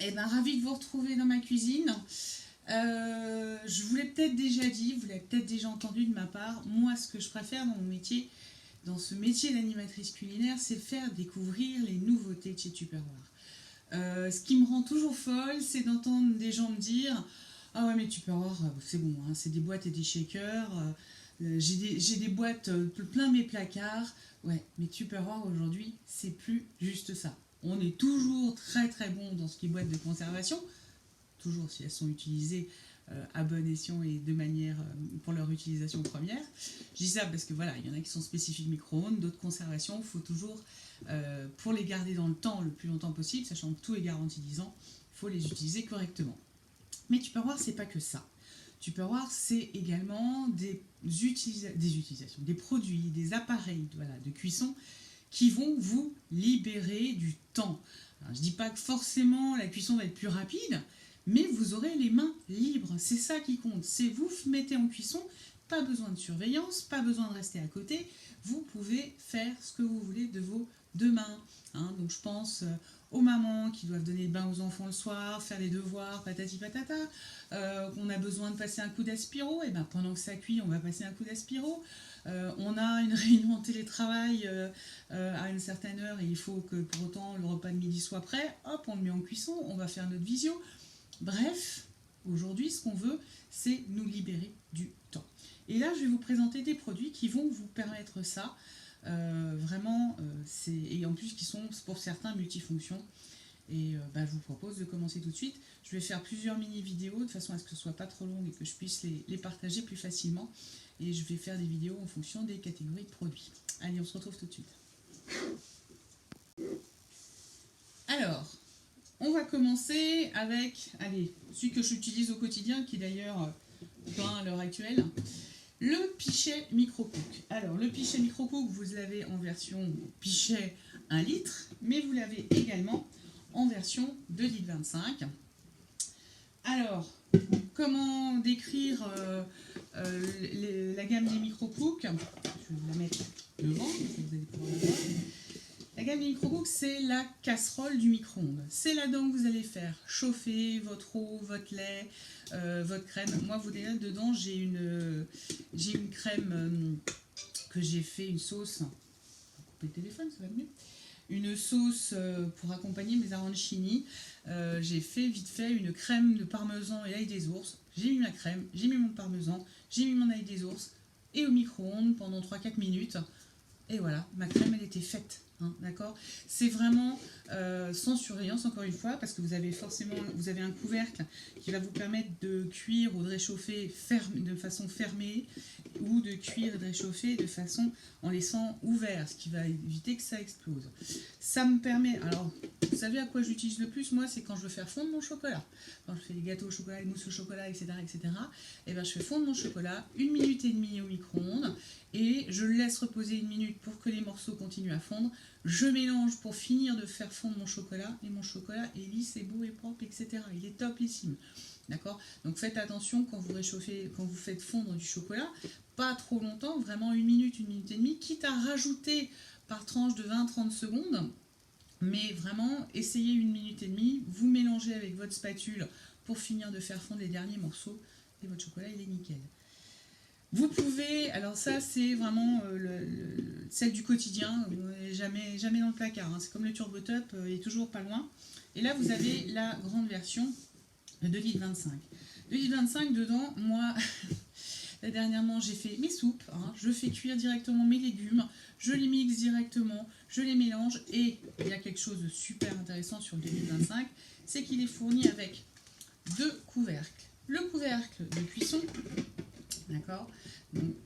Eh ben, ravie de vous retrouver dans ma cuisine. Je vous l'ai peut-être déjà dit, vous l'avez peut-être déjà entendu de ma part. Moi, ce que je préfère dans mon métier, dans ce métier d'animatrice culinaire, c'est faire découvrir les nouveautés de chez Tupperware. Ce qui me rend toujours folle, c'est d'entendre des gens me dire: ah ouais, mais Tupperware, c'est bon, hein, c'est des boîtes et des shakers. J'ai des boîtes plein mes placards. Ouais, mais Tupperware aujourd'hui, c'est plus juste ça. On est toujours très très bon dans ce qui est boîte de conservation, toujours si elles sont utilisées à bon escient et de manière pour leur utilisation première. Je dis ça parce que voilà, il y en a qui sont spécifiques micro-ondes, d'autres conservations, il faut toujours, pour les garder dans le temps le plus longtemps possible, sachant que tout est garanti 10 ans, il faut les utiliser correctement. Mais Tupperware, c'est pas que ça. Tupperware, c'est également des utilisations, des produits, des appareils voilà, de cuisson qui vont vous libérer du temps. Alors, je ne dis pas que forcément la cuisson va être plus rapide, mais vous aurez les mains libres. C'est ça qui compte. C'est vous mettez en cuisson, pas besoin de surveillance, pas besoin de rester à côté. Vous pouvez faire ce que vous voulez de vos deux mains. Donc je pense aux mamans qui doivent donner le bain aux enfants le soir, faire les devoirs, patati patata. On a besoin de passer un coup d'aspiro, et ben pendant que ça cuit, on va passer un coup d'aspiro. On a une réunion en télétravail à une certaine heure et il faut que pour autant le repas de midi soit prêt. Hop, on le met en cuisson, on va faire notre visio. Bref, aujourd'hui, ce qu'on veut, c'est nous libérer du temps. Et là, je vais vous présenter des produits qui vont vous permettre ça. Vraiment, et en plus qui sont pour certains multifonctions. Et je vous propose de commencer tout de suite. Je vais faire plusieurs mini-vidéos de façon à ce que ce ne soit pas trop long et que je puisse les partager plus facilement. Et je vais faire des vidéos en fonction des catégories de produits. Allez, on se retrouve tout de suite. Alors, on va commencer avec, celui que j'utilise au quotidien, qui est d'ailleurs peint à l'heure actuelle, le pichet micro-cook. Alors, le pichet micro-cook, vous l'avez en version pichet 1 litre, mais vous l'avez également en version 2,25 litres. Alors, comment décrire la gamme des micro-cooks? Je vais la mettre devant, vous allez pouvoir la voir. La gamme des micro-cooks, c'est la casserole du micro-ondes. C'est là-dedans que vous allez faire chauffer votre eau, votre lait, votre crème. Moi, vous voyez, dedans, j'ai une crème que j'ai fait, une sauce. On va couper le téléphone, ça va mieux. Une sauce pour accompagner mes arancini. J'ai fait vite fait une crème de parmesan et ail des ours. J'ai mis ma crème, j'ai mis mon parmesan, j'ai mis mon ail des ours et au micro-ondes pendant 3-4 minutes. Et voilà, ma crème, elle était faite. D'accord, c'est vraiment sans surveillance, encore une fois, parce que vous avez un couvercle qui va vous permettre de cuire ou de réchauffer de façon fermée, ou de cuire et de réchauffer de façon en laissant ouvert, ce qui va éviter que ça explose. Ça me permet, alors vous savez à quoi j'utilise le plus, moi, c'est quand je veux faire fondre mon chocolat. Quand je fais des gâteaux au chocolat, des mousses au chocolat, etc., et ben je fais fondre mon chocolat 1 minute et demie au micro-ondes et je le laisse reposer 1 minute pour que les morceaux continuent à fondre. Je mélange pour finir de faire fondre mon chocolat et mon chocolat est lisse et beau et propre, etc. Il est topissime. D'accord? Donc faites attention quand vous réchauffez, quand vous faites fondre du chocolat, pas trop longtemps, vraiment 1 minute, 1 minute et demie, quitte à rajouter par tranche de 20-30 secondes. Mais vraiment, essayez 1 minute et demie, vous mélangez avec votre spatule pour finir de faire fondre les derniers morceaux et votre chocolat il est nickel. Vous pouvez, alors ça c'est vraiment celle du quotidien, jamais dans le placard, c'est comme le Turbo Top, il est toujours pas loin. Et là vous avez la grande version de 2,25 litres. 2,25 litres dedans, moi, dernièrement j'ai fait mes soupes, je fais cuire directement mes légumes, je les mixe directement, je les mélange et il y a quelque chose de super intéressant sur le 2,25 litres, c'est qu'il est fourni avec 2 couvercles. Le couvercle de cuisson, d'accord,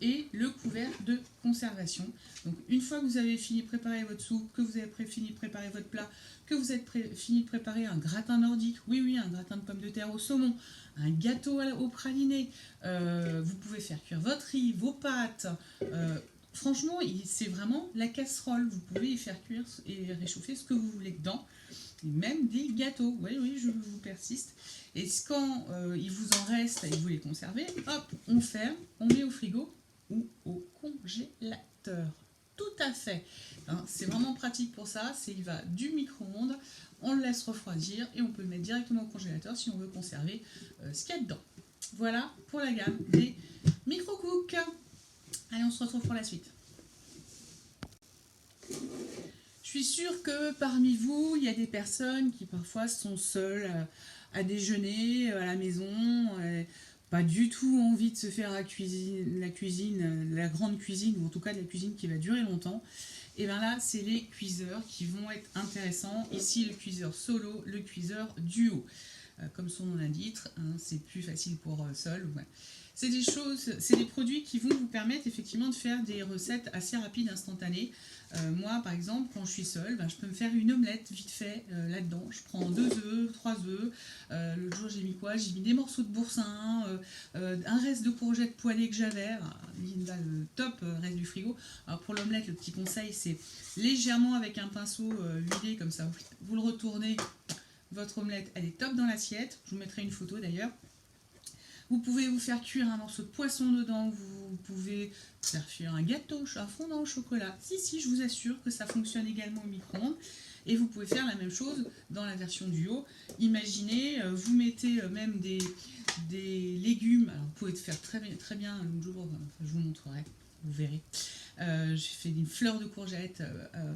et le couvercle de conservation. Donc une fois que vous avez fini de préparer votre soupe, que vous avez fini de préparer votre plat, que vous avez fini de préparer un gratin nordique, oui, un gratin de pommes de terre au saumon, un gâteau au praliné, vous pouvez faire cuire votre riz, vos pâtes. Franchement, c'est vraiment la casserole. Vous pouvez y faire cuire et réchauffer ce que vous voulez dedans. Et même des gâteaux. Oui, je vous persiste. Et quand il vous en reste et que vous les conservez, hop, on ferme, on met au frigo ou au congélateur. tout à fait. Hein, c'est vraiment pratique pour ça. Il va du micro-ondes, on le laisse refroidir et on peut le mettre directement au congélateur si on veut conserver ce qu'il y a dedans. Voilà pour la gamme des micro-cooks. Allez, on se retrouve pour la suite. Je suis sûre que parmi vous, il y a des personnes qui parfois sont seules à déjeuner à la maison, pas du tout envie de se faire la cuisine, la grande cuisine, ou en tout cas de la cuisine qui va durer longtemps. Et bien là, c'est les cuiseurs qui vont être intéressants. Ici, le cuiseur solo, le cuiseur duo. Comme son nom l'indique, hein, c'est plus facile pour seul. Ouais. C'est des produits qui vont vous permettre effectivement de faire des recettes assez rapides, instantanées. Moi, par exemple, quand je suis seule, je peux me faire une omelette vite fait là-dedans. Je prends 2 œufs, 3 œufs. L'autre jour, j'ai mis quoi? J'ai mis des morceaux de boursin, un reste de courgettes poêlées que j'avais. Linda, le top reste du frigo. Alors pour l'omelette, le petit conseil, c'est légèrement avec un pinceau huilé comme ça. Vous le retournez. Votre omelette, elle est top dans l'assiette. Je vous mettrai une photo d'ailleurs. Vous pouvez vous faire cuire un morceau de poisson dedans. Vous pouvez faire cuire un gâteau à fondant au chocolat. Si, je vous assure que ça fonctionne également au micro-ondes. Et vous pouvez faire la même chose dans la version duo. Imaginez, vous mettez même des légumes. Alors, vous pouvez faire très bien un jour. Je vous montrerai, vous verrez. J'ai fait une fleur de courgette.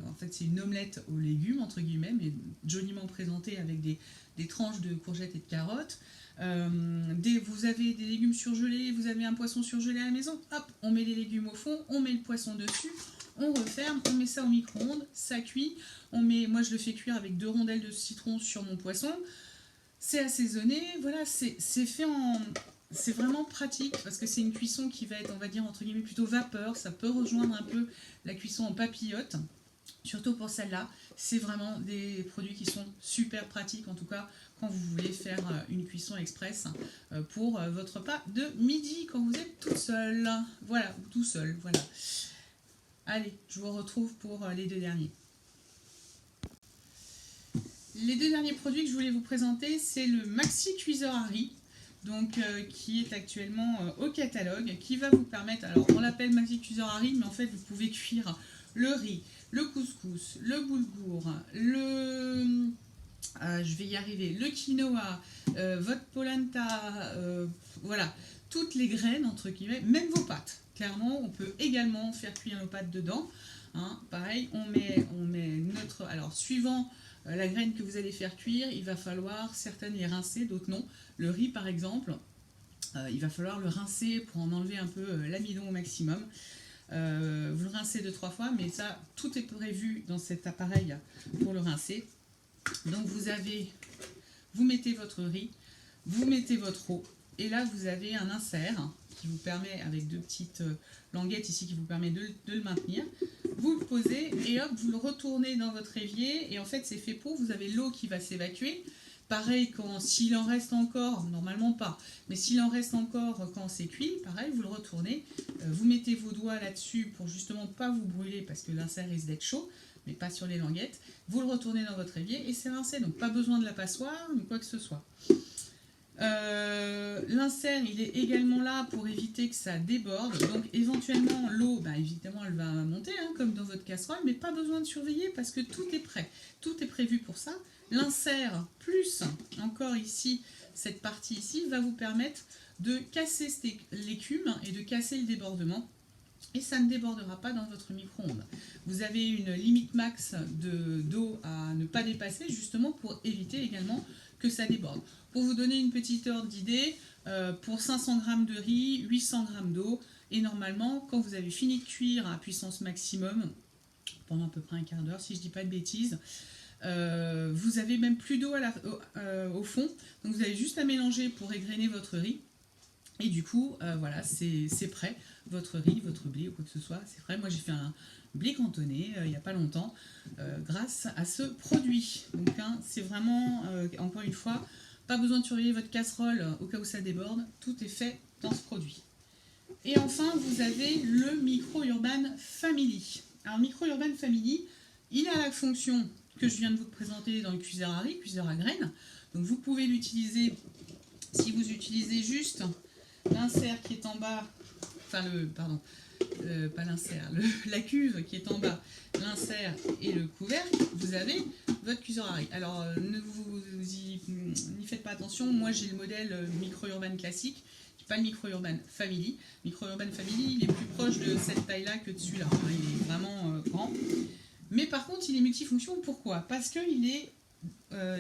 En fait, c'est une omelette aux légumes, entre guillemets, mais joliment présentée avec des tranches de courgettes et de carottes. Vous avez des légumes surgelés, vous avez un poisson surgelé à la maison, hop, on met les légumes au fond, on met le poisson dessus, on referme, on met ça au micro-ondes, ça cuit. Moi, je le fais cuire avec 2 rondelles de citron sur mon poisson. C'est assaisonné, voilà, c'est fait en... C'est vraiment pratique parce que c'est une cuisson qui va être, on va dire, entre guillemets, plutôt vapeur. Ça peut rejoindre un peu la cuisson en papillote. Surtout pour celle-là, c'est vraiment des produits qui sont super pratiques, en tout cas quand vous voulez faire une cuisson express pour votre repas de midi, quand vous êtes tout seul. Voilà, ou tout seul, voilà. Allez, je vous retrouve pour les 2 derniers. Les 2 derniers produits que je voulais vous présenter, c'est le Maxi Cuiseur à riz. Donc, qui est actuellement au catalogue, qui va vous permettre, alors on l'appelle Maxi Cuiseur à riz, mais en fait vous pouvez cuire le riz, le couscous, le boulgour, je vais y arriver, le quinoa, votre polenta, voilà, toutes les graines entre guillemets, même vos pâtes. Clairement, on peut également faire cuire nos pâtes dedans. Hein, pareil, on met notre, alors suivant la graine que vous allez faire cuire, il va falloir certaines les rincer, d'autres non. Le riz par exemple, il va falloir le rincer pour en enlever un peu l'amidon au maximum. Vous le rincez 2-3 fois, mais ça, tout est prévu dans cet appareil pour le rincer. Donc vous mettez votre riz, vous mettez votre eau, et là vous avez un insert qui vous permet, avec 2 petites languettes ici, qui vous permet de le maintenir. Vous le posez et hop, vous le retournez dans votre évier, et en fait c'est fait pour, vous avez l'eau qui va s'évacuer. Pareil, s'il en reste encore, normalement pas, mais s'il en reste encore quand c'est cuit, pareil, vous le retournez, vous mettez vos doigts là-dessus pour justement pas vous brûler parce que l'insert risque d'être chaud, mais pas sur les languettes. Vous le retournez dans votre évier et c'est rincé, donc pas besoin de la passoire ni quoi que ce soit. L'insert, il est également là pour éviter que ça déborde, donc éventuellement l'eau, évidemment elle va monter comme dans votre casserole, mais pas besoin de surveiller parce que tout est prêt, tout est prévu pour ça. L'insert plus encore ici, cette partie ici, va vous permettre de casser l'écume et de casser le débordement. Et ça ne débordera pas dans votre micro-ondes. Vous avez une limite max d'eau à ne pas dépasser, justement pour éviter également que ça déborde. Pour vous donner une petite ordre d'idée, pour 500 g de riz, 800 g d'eau, et normalement, quand vous avez fini de cuire à puissance maximum, pendant à peu près un quart d'heure, si je ne dis pas de bêtises, vous avez même plus d'eau au fond, donc vous avez juste à mélanger pour égrener votre riz. Et du coup, voilà, c'est prêt. Votre riz, votre blé ou quoi que ce soit, c'est prêt. Moi, j'ai fait un blé cantonné il n'y a pas longtemps grâce à ce produit. Donc, c'est vraiment, encore une fois, pas besoin de surveiller votre casserole au cas où ça déborde. Tout est fait dans ce produit. Et enfin, vous avez le Micro Urban Family. Alors, Micro Urban Family, il a la fonction que je viens de vous présenter dans le cuiseur à riz, cuiseur à graines. Donc, vous pouvez l'utiliser si vous utilisez juste l'insert qui est en bas, pas l'insert, la cuve qui est en bas, l'insert et le couvercle, vous avez votre cuiseur à rail. Alors n'y faites pas attention, moi j'ai le modèle Micro-Urban classique, pas le Micro-Urban Family. Micro-Urban Family, il est plus proche de cette taille-là que de celui-là. Il est vraiment grand. Mais par contre, il est multifonction. Pourquoi? Parce qu'il est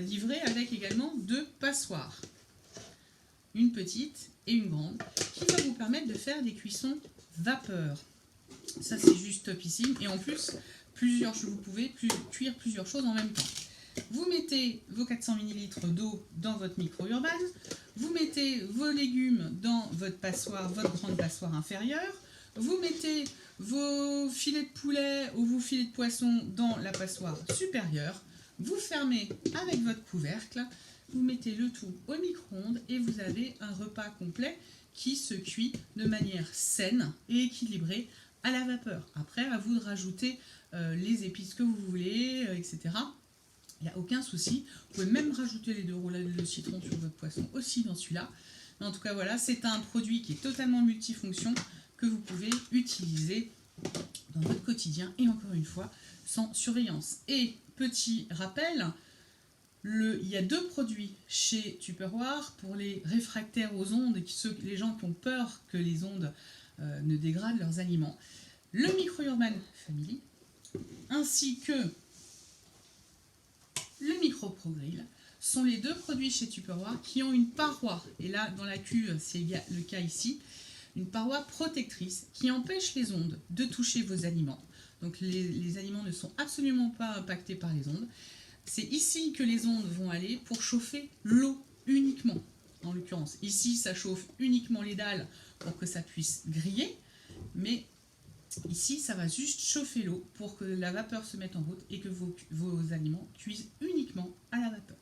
livré avec également 2 passoires. Une petite et une grande, qui va vous permettre de faire des cuissons vapeur. Ça, c'est juste topissime. Et en plus, vous pouvez cuire plusieurs choses en même temps. Vous mettez vos 400 ml d'eau dans votre micro-urban, vous mettez vos légumes dans votre passoire, votre grande passoire inférieure, vous mettez vos filets de poulet ou vos filets de poisson dans la passoire supérieure, vous fermez avec votre couvercle, vous mettez le tout au micro-ondes et vous avez un repas complet qui se cuit de manière saine et équilibrée à la vapeur. Après, à vous de rajouter les épices que vous voulez, etc. Il n'y a aucun souci. Vous pouvez même rajouter les 2 roulades de citron sur votre poisson aussi dans celui-là. Mais en tout cas, voilà, c'est un produit qui est totalement multifonction que vous pouvez utiliser dans votre quotidien et encore une fois, sans surveillance. Et petit rappel, il y a 2 produits chez Tupperware pour les réfractaires aux ondes, les gens qui ont peur que les ondes ne dégradent leurs aliments. Le Micro-Urban Family ainsi que le Micro Pro Grill sont les 2 produits chez Tupperware qui ont une paroi, et là dans la cuve c'est le cas ici, une paroi protectrice qui empêche les ondes de toucher vos aliments. Donc les aliments ne sont absolument pas impactés par les ondes. C'est ici que les ondes vont aller pour chauffer l'eau uniquement. En l'occurrence, ici ça chauffe uniquement les dalles pour que ça puisse griller, mais ici, ça va juste chauffer l'eau pour que la vapeur se mette en route et que vos aliments cuisent uniquement à la vapeur.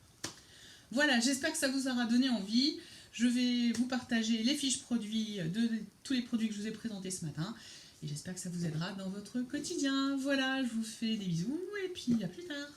Voilà, j'espère que ça vous aura donné envie. Je vais vous partager les fiches produits de tous les produits que je vous ai présentés ce matin. Et j'espère que ça vous aidera dans votre quotidien. Voilà, je vous fais des bisous et puis à plus tard.